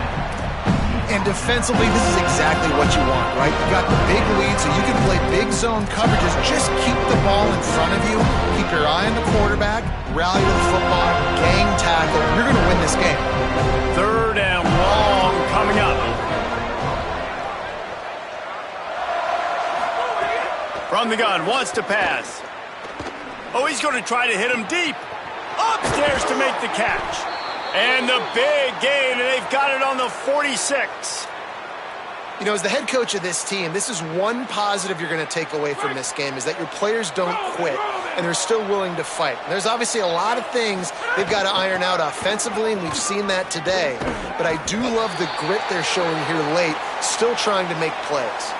And defensively, this is exactly what you want, right? You got the big lead, so you can play big zone coverages. Just keep the ball in front of you. Keep your eye on the quarterback. Rally to the football. Gang tackle. You're going to win this game. Third and long coming up. From the gun, wants to pass. Oh, he's going to try to hit him deep. Upstairs to make the catch. And the big gain, and they've got it on the 46. You know, as the head coach of this team, this is one positive you're going to take away from this game, is that your players don't quit, and they're still willing to fight. And there's obviously a lot of things they've got to iron out offensively, and we've seen that today. But I do love the grit they're showing here late, still trying to make plays.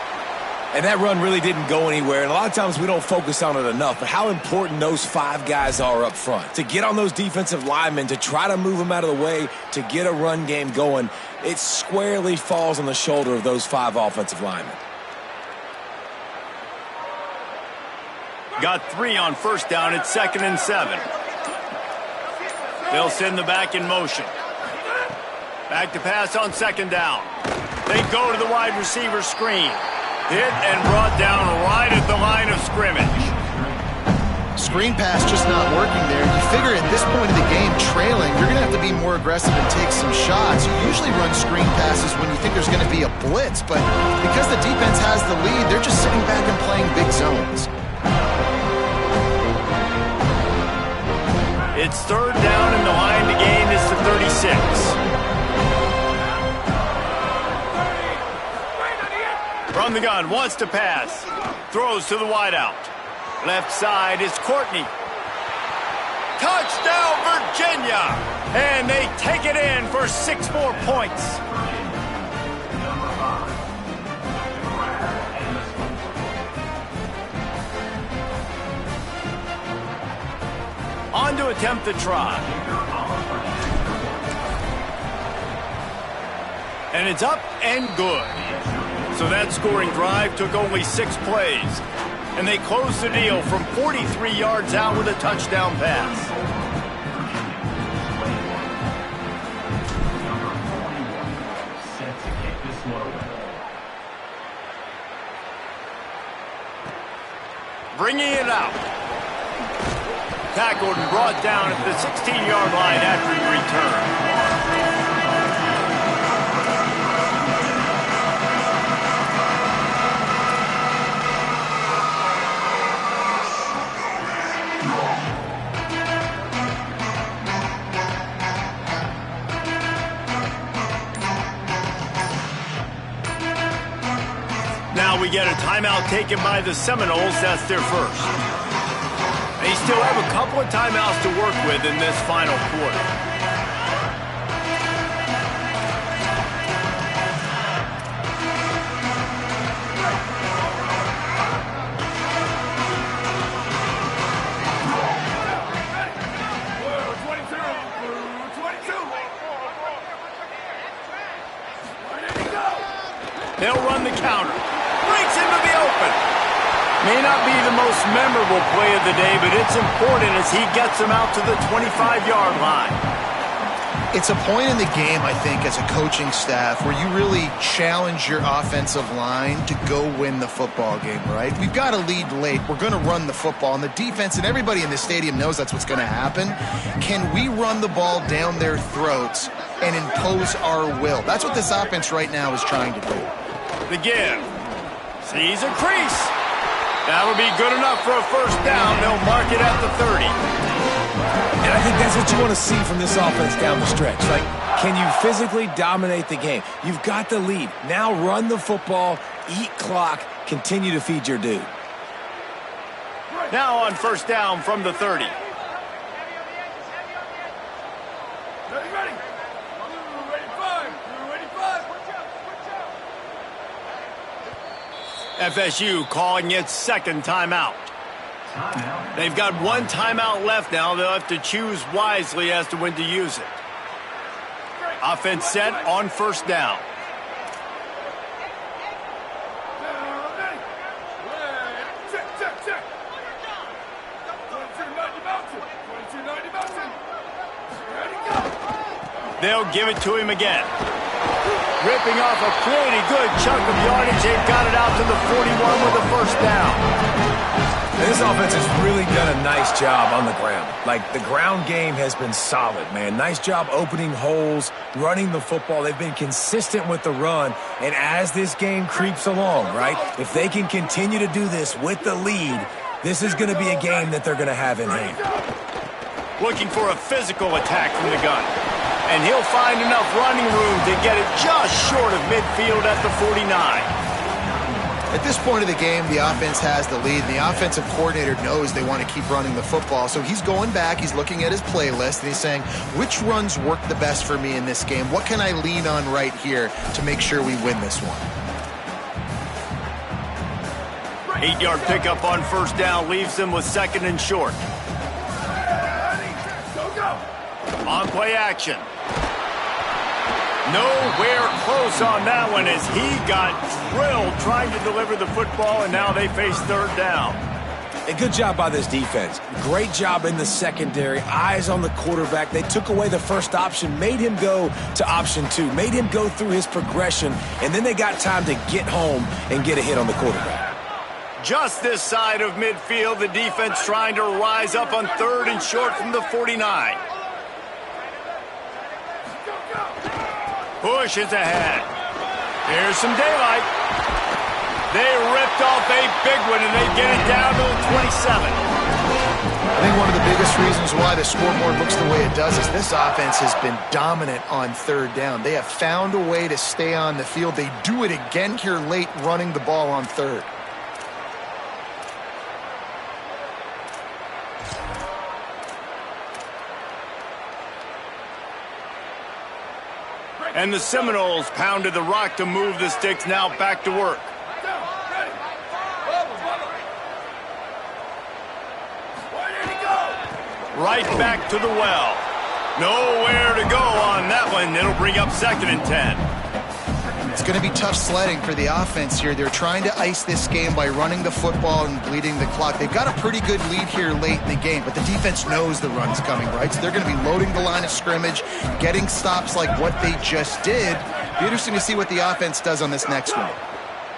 And that run really didn't go anywhere, and a lot of times we don't focus on it enough, but how important those 5 guys are up front. To get on those defensive linemen, to try to move them out of the way, to get a run game going, it squarely falls on the shoulder of those 5 offensive linemen. Got 3 on first down. It's 2nd and 7. They'll send the back in motion. Back to pass on 2nd down. They go to the wide receiver screen. Hit and brought down right at the line of scrimmage. Screen pass just not working there. You figure at this point of the game, trailing, you're going to have to be more aggressive and take some shots. You usually run screen passes when you think there's going to be a blitz, but because the defense has the lead, they're just sitting back and playing big zones. It's 3rd down, and the line to gain is the 36. From the gun, wants to pass. Throws to the wideout. Left side is Courtney. Touchdown, Virginia! And they take it in for 6 more points. On to attempt the try. And it's up and good. So that scoring drive took only 6 plays. And they closed the deal from 43 yards out with a touchdown pass. Bringing it out. Tackled and brought down at the 16-yard line after the return. Now we get a timeout taken by the Seminoles. That's their first. They still have a couple of timeouts to work with in this final quarter. They'll run the counter. Breaks into the open. May not be the most memorable play of the day, but it's important as he gets them out to the 25-yard line. It's a point in the game, I think, as a coaching staff where you really challenge your offensive line to go win the football game, right? We've got a lead late. We're going to run the football. And the defense and everybody in the stadium knows that's what's going to happen. Can we run the ball down their throats and impose our will? That's what this offense right now is trying to do. The give. Sees a crease. That'll be good enough for a first down. They'll mark it at the 30. And I think that's what you want to see from this offense down the stretch. Like, can you physically dominate the game? You've got the lead. Now run the football, eat clock, continue to feed your dude. Now on first down from the 30. Ready. Ready, five. FSU calling its second timeout. They've got one timeout left now. They'll have to choose wisely as to when to use it. Offense set on first down. Check. 22-90 mountain. Ready, go. They'll give it to him again. Ripping off a pretty good chunk of yardage. They've got it out to the 41 with a first down. And this offense has really done a nice job on the ground. Like, the ground game has been solid, man. Nice job opening holes, running the football. They've been consistent with the run. And as this game creeps along, right, if they can continue to do this with the lead, this is going to be a game that they're going to have in hand. Looking for a physical attack from the gun. And he'll find enough running room to get it just short of midfield at the 49. At this point of the game, the offense has the lead. The offensive coordinator knows they want to keep running the football. So he's going back, he's looking at his playlist, and he's saying, which runs work the best for me in this game? What can I lean on right here to make sure we win this one? 8-yard pickup on first down leaves them with second and short. Go. On play action. Nowhere close on that one as he got drilled trying to deliver the football, and now they face third down. A good job by this defense. Great job in the secondary. Eyes on the quarterback. They took away the first option, made him go to option 2, made him go through his progression, and then they got time to get home and get a hit on the quarterback. Just this side of midfield, the defense trying to rise up on third and short from the 49. Push is ahead. Here's some daylight. They ripped off a big one, and they get it down to the 27. I think one of the biggest reasons why the scoreboard looks the way it does is this offense has been dominant on third down. They have found a way to stay on the field. They do it again here late, running the ball on third. And the Seminoles pounded the rock to move the sticks, now back to work. Right back to the well. Nowhere to go on that one. It'll bring up second and 10. It's going to be tough sledding for the offense here. They're trying to ice this game by running the football and bleeding the clock. They've got a pretty good lead here late in the game, but the defense knows the run's coming, right? So they're going to be loading the line of scrimmage, getting stops like what they just did. Be interesting to see what the offense does on this next one.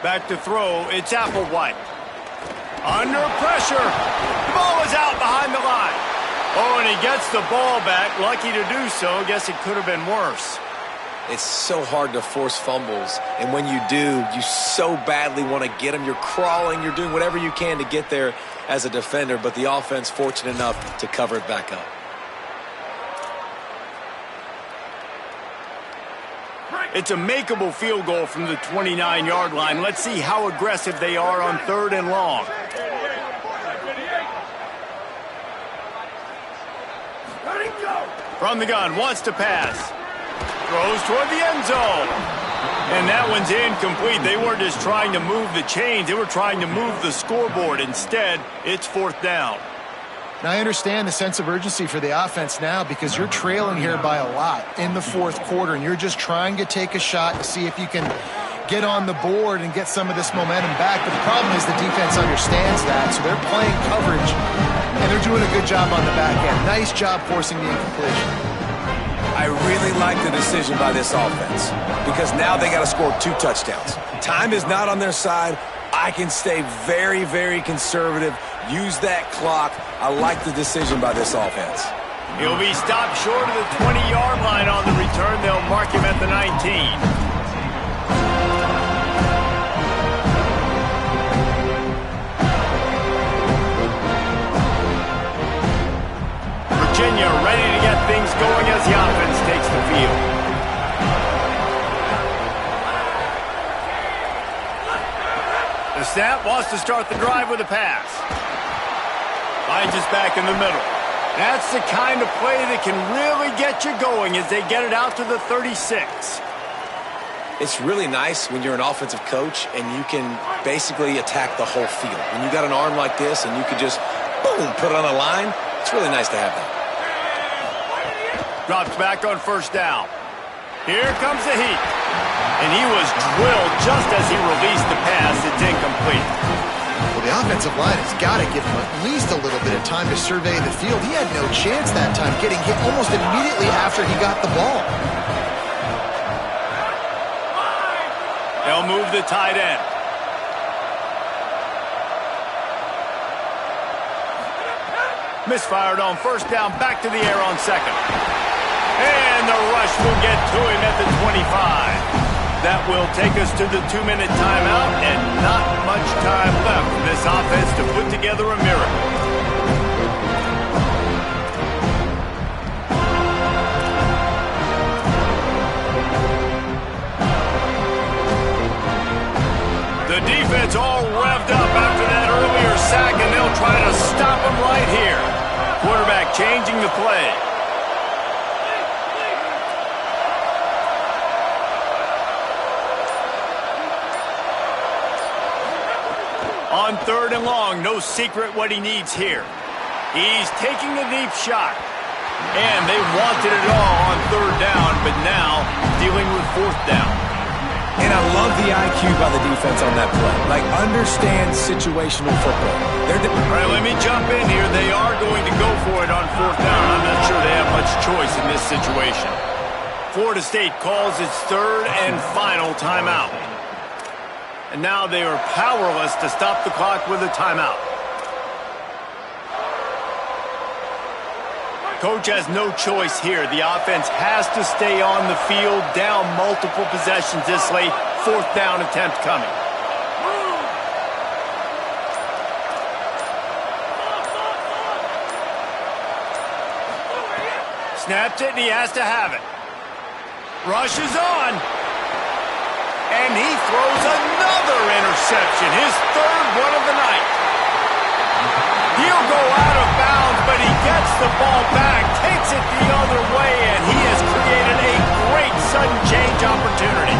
Back to throw, it's Applewhite. Under pressure. The ball is out behind the line. Oh, and he gets the ball back. Lucky to do so. Guess it could have been worse. It's so hard to force fumbles, and when you do, you so badly want to get them. You're crawling, you're doing whatever you can to get there as a defender, but the offense fortunate enough to cover it back up. It's a makeable field goal from the 29-yard line. Let's see how aggressive they are on third and long. From the gun, wants to pass. Throws toward the end zone. And that one's incomplete. They weren't just trying to move the chains. They were trying to move the scoreboard. Instead, it's fourth down. Now, I understand the sense of urgency for the offense now because you're trailing here by a lot in the fourth quarter, and you're just trying to take a shot to see if you can get on the board and get some of this momentum back. But the problem is the defense understands that, so they're playing coverage, and they're doing a good job on the back end. Nice job forcing the incompletion. I really like the decision by this offense because now they got to score 2 touchdowns. Time is not on their side. I can stay very, very conservative, use that clock. I like the decision by this offense. He'll be stopped short of the 20-yard line on the return. They'll mark him at the 19. Virginia ready to get things going as the offense takes the field. The snap wants to start the drive with a pass. Finds his back in the middle. That's the kind of play that can really get you going as they get it out to the 36. It's really nice when you're an offensive coach and you can basically attack the whole field. When you got an arm like this and you can just, boom, put it on a line, it's really nice to have that. Drops back on first down. Here comes the heat. And he was drilled just as he released the pass. It's incomplete. Well, the offensive line has got to give him at least a little bit of time to survey the field. He had no chance that time, getting hit almost immediately after he got the ball. They'll move the tight end. Misfired on first down, back to the air on second. And the rush will get to him at the 25. That will take us to the 2-minute timeout, and not much time left for this offense to put together a miracle. The defense all revved up after that earlier sack, and they'll try to stop him right here. Quarterback changing the play. On 3rd and long, no secret what he needs here. He's taking a deep shot. And they wanted it all on 3rd down, but now dealing with 4th down. And I love the IQ by the defense on that play. Like, understand situational football. All right, let me jump in here. They are going to go for it on 4th down. I'm not sure they have much choice in this situation. Florida State calls its 3rd and final timeout. And now they are powerless to stop the clock with a timeout. Coach has no choice here. The offense has to stay on the field, down multiple possessions this late. 4th down attempt coming. Snapped it, and he has to have it. Rushes on. And he throws another interception, his 3rd one of the night. He'll go out of bounds, but he gets the ball back, takes it the other way, and he has created a great sudden change opportunity.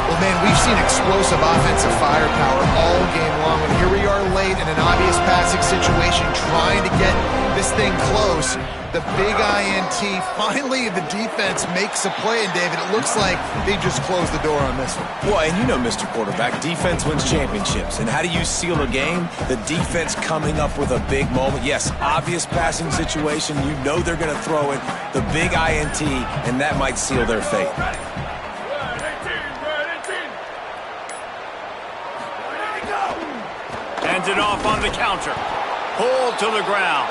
Well, man, we've seen explosive offensive firepower all game long, and here we are late in an obvious passing situation trying to get this thing close. The big INT, finally the defense makes a play, and David, it looks like they just closed the door on this one. Well, and you know, Mr. Quarterback, defense wins championships. And how do you seal a game? The defense coming up with a big moment. Yes, obvious passing situation. You know they're going to throw it. The big INT, and that might seal their fate. Hands it off on the counter. Pulled to the ground.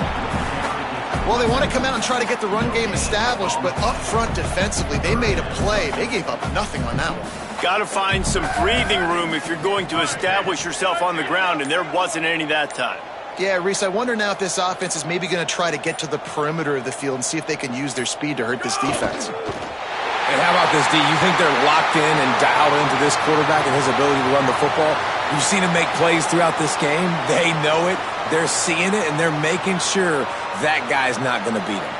Well, they want to come out and try to get the run game established, but up front defensively, they made a play. They gave up nothing on that one. Got to find some breathing room if you're going to establish yourself on the ground, and there wasn't any that time. Yeah, Reese, I wonder now if this offense is maybe going to try to get to the perimeter of the field and see if they can use their speed to hurt this defense. And how about this, D? You think they're locked in and dialed into this quarterback and his ability to run the football? You've seen him make plays throughout this game. They know it. They're seeing it, and they're making sure that guy's not going to beat him.